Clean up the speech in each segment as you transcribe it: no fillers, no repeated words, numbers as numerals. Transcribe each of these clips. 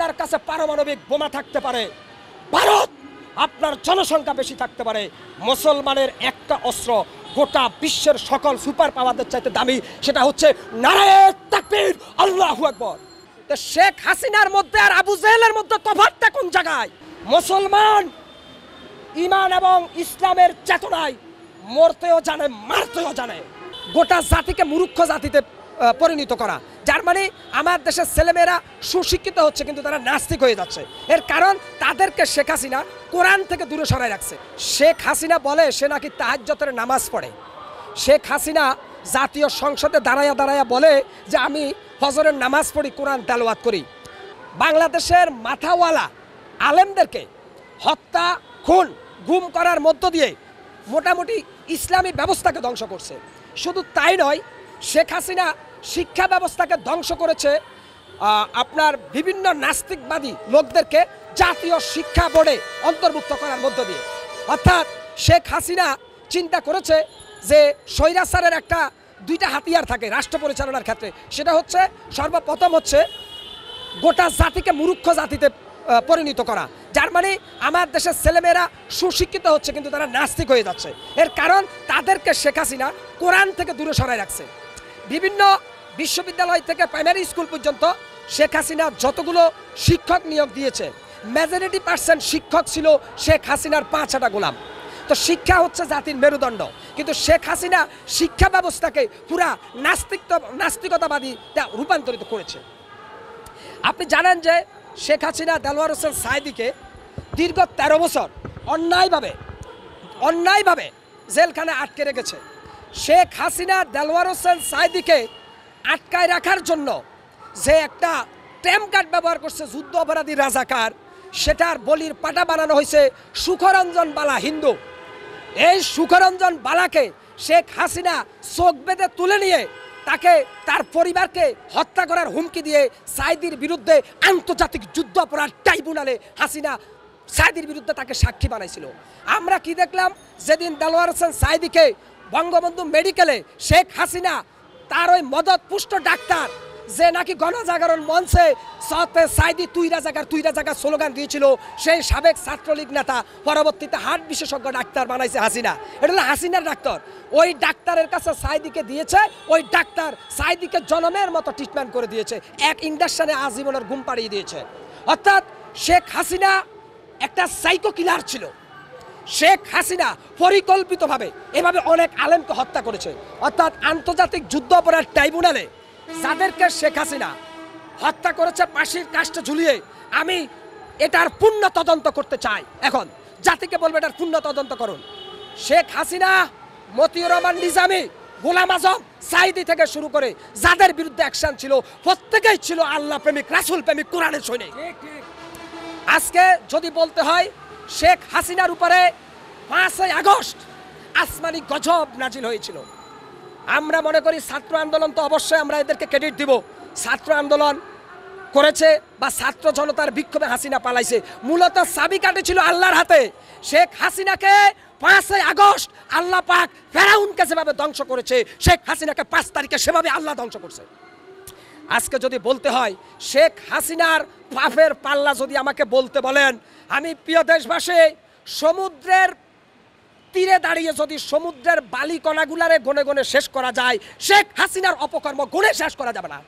আপনার কাছে পারমাণবিক বোমা থাকতে পারে, ভারত আপনার জনসংখ্যা বেশি থাকতে পারে, মুসলমানের একটা অস্ত্র গোটা বিশ্বের সকল সুপার পাওয়ারদের চাইতে দামি, সেটা হচ্ছে নারায়ে তাকবীর, আল্লাহু আকবার। তো শেখ হাসিনার মধ্যে আর আবু জেহেলের মধ্যে তফাৎটা কোন জায়গায়? মুসলমান ঈমান এবং ইসলামের চেতনায় মরতেও জানে, মারতেও জানে। গোটা জাতিকে মূর্খ জাতিতে পরিণত করা, যার মানে আমার দেশের ছেলেমেয়েরা সুশিক্ষিত হচ্ছে কিন্তু তারা নাস্তিক হয়ে যাচ্ছে। এর কারণ তাদেরকে শেখ হাসিনা কোরআন থেকে দূরে সরাই রাখছে। শেখ হাসিনা বলে সে নাকি তাহাজ্জুদের নামাজ পড়ে। শেখ হাসিনা জাতীয় সংসদে দাঁড়ায়া দাঁড়ায়া বলে যে আমি ফজরের নামাজ পড়ি, কোরআন তেলাওয়াত করি। বাংলাদেশের মাথাওয়ালা আলেমদেরকে হত্যা, খুন, গুম করার মধ্য দিয়ে মোটামুটি ইসলামী ব্যবস্থাকে ধ্বংস করছে। শুধু তাই নয়, শেখ হাসিনা শিক্ষা ব্যবস্থাকে ধ্বংস করেছে। আপনার বিভিন্ন নাস্তিকবাদী লোকদেরকে জাতীয় শিক্ষা বোর্ডে অন্তর্ভুক্ত করার মধ্য দিয়ে। অর্থাৎ শেখ হাসিনা চিন্তা করেছে যে স্বৈরাচারের দুইটা হাতিয়ার থাকে রাষ্ট্র পরিচালনার ক্ষেত্রে, সেটা হচ্ছে সর্বপ্রথম হচ্ছে গোটা জাতিকে মূর্খ জাতিতে পরিণত করা, যার মানে আমার দেশের ছেলেমেয়েরা সুশিক্ষিত হচ্ছে কিন্তু তারা নাস্তিক হয়ে যাচ্ছে। এর কারণ তাদেরকে শেখ হাসিনা কোরআন থেকে দূরে সরাই রাখছে। বিভিন্ন বিশ্ববিদ্যালয় থেকে প্রাইমারি স্কুল পর্যন্ত শেখ হাসিনা যতগুলো শিক্ষক নিয়োগ দিয়েছে, মেজরিটি পার্সেন্ট শিক্ষক ছিল শেখ হাসিনার 5 গোলাম। তো শিক্ষা হচ্ছে জাতির মেরুদণ্ড, কিন্তু শেখ হাসিনা শিক্ষা ব্যবস্থাকে পুরা নাস্তিকতাবাদী রূপান্তরিত করেছে। আপনি জানেন যে শেখ হাসিনা দেলোয়ার হোসেন সাঈদীকে দীর্ঘ 13 বছর অন্যায়ভাবে জেলখানে আটকে রেখেছে। শেখ হাসিনা দেলোয়ার হোসেন সাঈদীকে আটকায় রাখার জন্য যে একটা ট্যাম্প কার্ড ব্যবহার করছে যুদ্ধ অপরাধী রাজাকার, সেটার বলির পাটা বানানো হয়েছে সুখরঞ্জন বালা হিন্দু। এই সুখরঞ্জন বালাকে শেখ হাসিনা চোখ বেঁধে তুলে নিয়ে তাকে তার পরিবারকে হত্যা করার হুমকি দিয়ে সাঈদীর বিরুদ্ধে আন্তর্জাতিক যুদ্ধ অপরাধ ট্রাইব্যুনালে হাসিনা সাঈদীর বিরুদ্ধে তাকে সাক্ষী বানাইছিল। আমরা কি দেখলাম? যেদিন দেলোয়ার হোসেন সাঈদীকে বঙ্গবন্ধু মেডিকেলে শেখ হাসিনা তার ওই মদত পুষ্ট ডাক্তার যে নাকি গণজাগরণ মঞ্চে সাঈদী তুই রাজাকার স্লোগান দিয়েছিল, সেই সাবেক ছাত্রলীগ নেতা পরবর্তীতে হার্ট বিশেষজ্ঞ ডাক্তার বানাইছে হাসিনা। এটা হলো হাসিনার ডাক্তার। ওই ডাক্তারের কাছে সাঈদীকে দিয়েছে, ওই ডাক্তার সাঈদীকে জনমের মতো ট্রিটমেন্ট করে দিয়েছে, এক ইঞ্জেকশনে আজীবনের ঘুম পাড়িয়ে দিয়েছে। অর্থাৎ শেখ হাসিনা একটা সাইকো কিলার ছিল। শেখ হাসিনা পরিকল্পিতভাবে এভাবে অনেক আলেমকে হত্যা করেছে। অর্থাৎ আন্তর্জাতিক যুদ্ধ অপরাধ ট্রাইব্যুনালে যাদেরকে শেখ হাসিনা হত্যা করেছে ফাঁসির কাস্টে ঝুলিয়ে, আমি এটার পূর্ণ তদন্ত করতে চাই। এখন জাতিকে বলবে এটার পূর্ণ তদন্ত করুন। শেখ হাসিনা, মতিউর রহমান নিজামী, গোলাম আজম, সাঈদী থেকে শুরু করে যাদের বিরুদ্ধে অ্যাকশন ছিল প্রত্যেকেই ছিল আল্লাহ প্রেমিক, রাসূল প্রেমিক, কোরআনের সৈনিক। আজকে যদি বলতে হয় শেখ হাসিনার উপরে 5 আগস্ট আসমানি গজব নাজিল হয়েছিল। আমরা মনে করি ছাত্র আন্দোলন, তো অবশ্যই আমরা এদেরকে ক্রেডিট দিব, ছাত্র আন্দোলন করেছে বা ছাত্র জনতার বিক্ষোভে হাসিনা পালাইছে। মূলত চাবিকাঠি ছিল আল্লাহর হাতে। শেখ হাসিনাকে 5 আগস্ট আল্লাহ পাক ফেরাউনকে যেভাবে ধ্বংস করেছে, শেখ হাসিনাকে 5 তারিখে সেভাবে আল্লাহ ধ্বংস করছে। আজকে যদি বলতে হয় শেখ হাসিনার পাপের পাল্লা যদি আমাকে বলতে বলেন, আমি প্রিয় দেশবাসী, সমুদ্রের তীরে দাঁড়িয়ে যদি সমুদ্রের বালিকণাগুলারে গনে গনে শেষ করা যায়, শেখ হাসিনার অপকর্ম গনে শেষ করা যাবে না।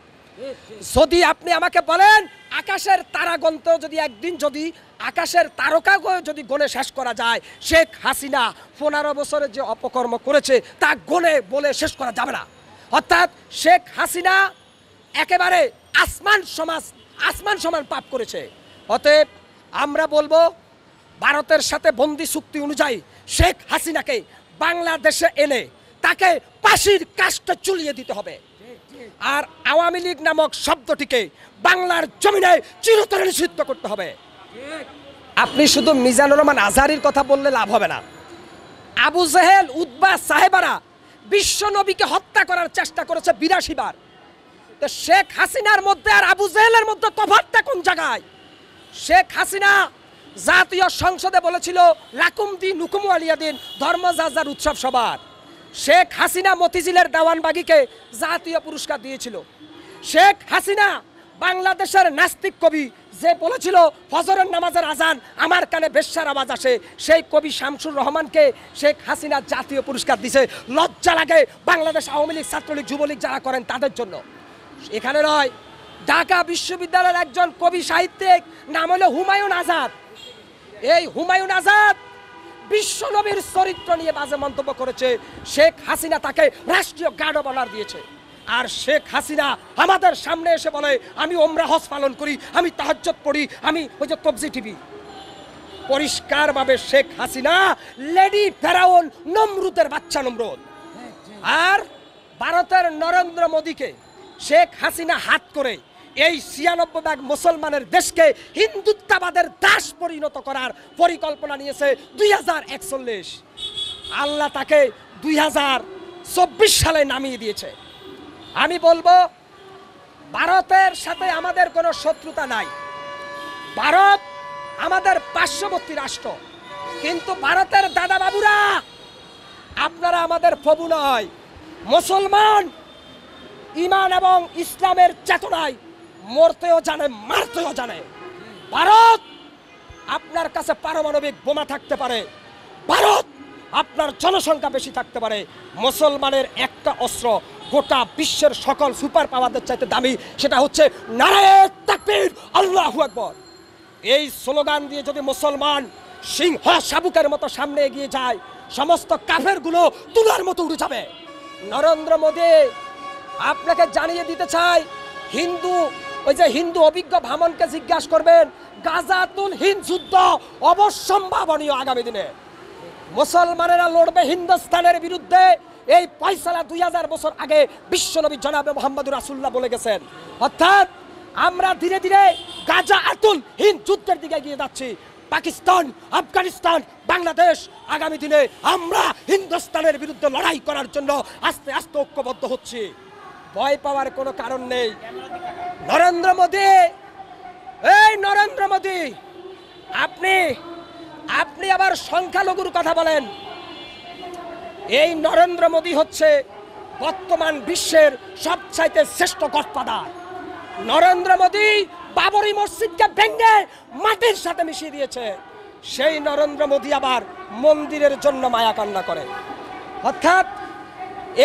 যদি আপনি আমাকে বলেন আকাশের তারাগণতেও যদি একদিন যদি আকাশের তারকা যদি গনে শেষ করা যায়, শেখ হাসিনা 15 বছরের যে অপকর্ম করেছে তা গনে বলে শেষ করা যাবে না। অর্থাৎ শেখ হাসিনা একেবারে আসমান সমান পাপ করেছে। অতএব আমরা বলবো ভারতের সাথে বন্দি চুক্তি অনুযায়ী শেখ হাসিনাকে বাংলাদেশে এনে তাকে ফাঁসির কাস্টে ঝুলিয়ে দিতে হবে। আর আওয়ামী লীগ নামক শব্দটিকে বাংলার জমিনে চিরতরে নিষিদ্ধ করতে হবে। আপনি শুধু মিজানুর রহমান আজহারীর কথা বললে লাভ হবে না। আবু জেহেল, উতবা সাহেবারা বিশ্ব নবীকে হত্যা করার চেষ্টা করেছে 82 বার। তো শেখ হাসিনার মধ্যে আর আবু জেহেলের মধ্যে তফাৎটা কোন জায়গায়? শেখ হাসিনা জাতীয় সংসদে বলেছিল লাকুম দিনুকুম ওয়ালিয়া দিন, ধর্ম যার যার উৎসব সবার। শেখ হাসিনা মতিঝিলের দেওয়ানবাগিকে জাতীয় পুরস্কার দিয়েছিল। শেখ হাসিনা বাংলাদেশের নাস্তিক কবি যে বলেছিল ফজরের নামাজের আজান আমার কানে বেশ্যার আওয়াজ আসে, সেই কবি শামসুর রহমানকে শেখ হাসিনা জাতীয় পুরস্কার দিছে। লজ্জা লাগে বাংলাদেশ আওয়ামী লীগ, ছাত্রলীগ, যুবলীগ যারা করেন তাদের জন্য। এখানে নয়, ঢাকা বিশ্ববিদ্যালয়ের একজন কবি সাহিত্যিক, নাম হলো হুমায়ুন আজাদ। এই হুমায়ুন আজাদ বিশ্বনবীর চরিত্র নিয়ে বাজে মন্তব্য করেছে। শেখ হাসিনা তাকে রাষ্ট্রীয় গার্ড অব অনার দিয়েছে। আর শেখ হাসিনা আমাদের সামনে এসে বলে আমি ওমরা হজ পালন করি, আমি তাহাজ্জুদ পড়ি, আমি ওই যে তবজি টিভি। পরিষ্কারভাবে শেখ হাসিনা লেডি ফেরাউন, নমরুদের বাচ্চা নমরুদ। আর ভারতের নরেন্দ্র মোদীকে শেখ হাসিনা হাত করে এই 96 ভাগ মুসলমানের দেশকে হিন্দুত্ববাদের দাস পরিণত করার পরিকল্পনা নিয়েছে 2041। আল্লাহ তাকে 2024 সালে নামিয়ে দিয়েছে। আমি বলবো ভারতের সাথে আমাদের কোনো শত্রুতা নাই। ভারত আমাদের পার্শ্ববর্তী রাষ্ট্র, কিন্তু ভারতের দাদা বাবুরা আপনারা আমাদের প্রভু নয়। মুসলমান ঈমান এবং ইসলামের চেতনায় মরতেও জানে, মারতেও জানে। ভারত আপনার কাছে পারমাণবিক বোমা থাকতে পারে, ভারত আপনার জনসংখ্যা বেশি থাকতে পারে, মুসলমানের একটা অস্ত্র গোটা বিশ্বের সকল সুপার পাওয়ারদের চাইতে দামি, সেটা হচ্ছে নারায়ে তাকবীর, আল্লাহু আকবার। এই স্লোগান দিয়ে যদি মুসলমান সিংহ শাবুকের মতো সামনে এগিয়ে যায়, সমস্ত কাফেরগুলো তুলার মতো উড়ে যাবে। নরেন্দ্র মোদী আপনাকে জানিয়ে দিতে চাই, ওই যে হিন্দু অভিজ্ঞ ভ্রমণকে জিজ্ঞাসা করবেন, গাজাতুল হিন্দ যুদ্ধ অবশ্যম্ভাবনীয় আগামী দিনে। মুসলমানেরা লড়বে হিন্দুস্তানের বিরুদ্ধে। এই ফয়সালা 2000 বছর আগে বিশ্বনবী জনাবে মুহাম্মদুর রাসূলুল্লাহ বলে গেছেন। অর্থাৎ আমরা ধীরে ধীরে গাজাতুল হিন্দ যুদ্ধের দিকে এগিয়ে যাচ্ছি। পাকিস্তান, আফগানিস্তান, বাংলাদেশ, আগামী দিনে আমরা হিন্দুস্তানের বিরুদ্ধে লড়াই করার জন্য আস্তে আস্তে ঐক্যবদ্ধ হচ্ছি। ভয় পাওয়ার কোনো কারণ নেই। নরেন্দ্র মোদী, এই নরেন্দ্র মোদী, আপনি আবার সংখ্যালঘুর কথা বলেন। এই নরেন্দ্র মোদী হচ্ছে বর্তমান বিশ্বের সবচাইতে শ্রেষ্ঠ গডফাদার। নরেন্দ্র মোদী বাবরি মসজিদকে ভেঙে মাটির সাথে মিশিয়ে দিয়েছে। সেই নরেন্দ্র মোদী আবার মন্দিরের জন্য মায়া কান্না করে। অর্থাৎ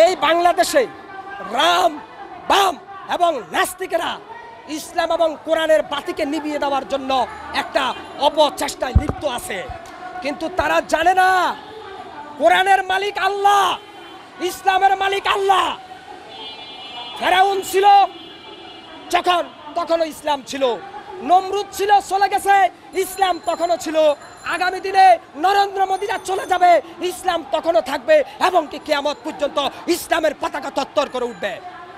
এই বাংলাদেশে রাম, বাম এবং নাস্তিকেরা ইসলাম এবং কোরআনের বাতিকে নিভিয়ে দেওয়ার জন্য একটা অপচেষ্টায় লিপ্ত আছে, কিন্তু তারা জানে না কোরআনের মালিক আল্লাহ, ইসলামের মালিক আল্লাহ। ফেরাউন ছিল যখন, তখনও ইসলাম ছিল। নমরুদ ছিল, চলে গেছে, ইসলাম তখনও ছিল। আগামী দিনে নরেন্দ্র মোদীরা চলে যাবে, ইসলাম তখনও থাকবে এবং কি কিয়ামত পর্যন্ত ইসলামের পতাকা তত্তর করে উঠবে।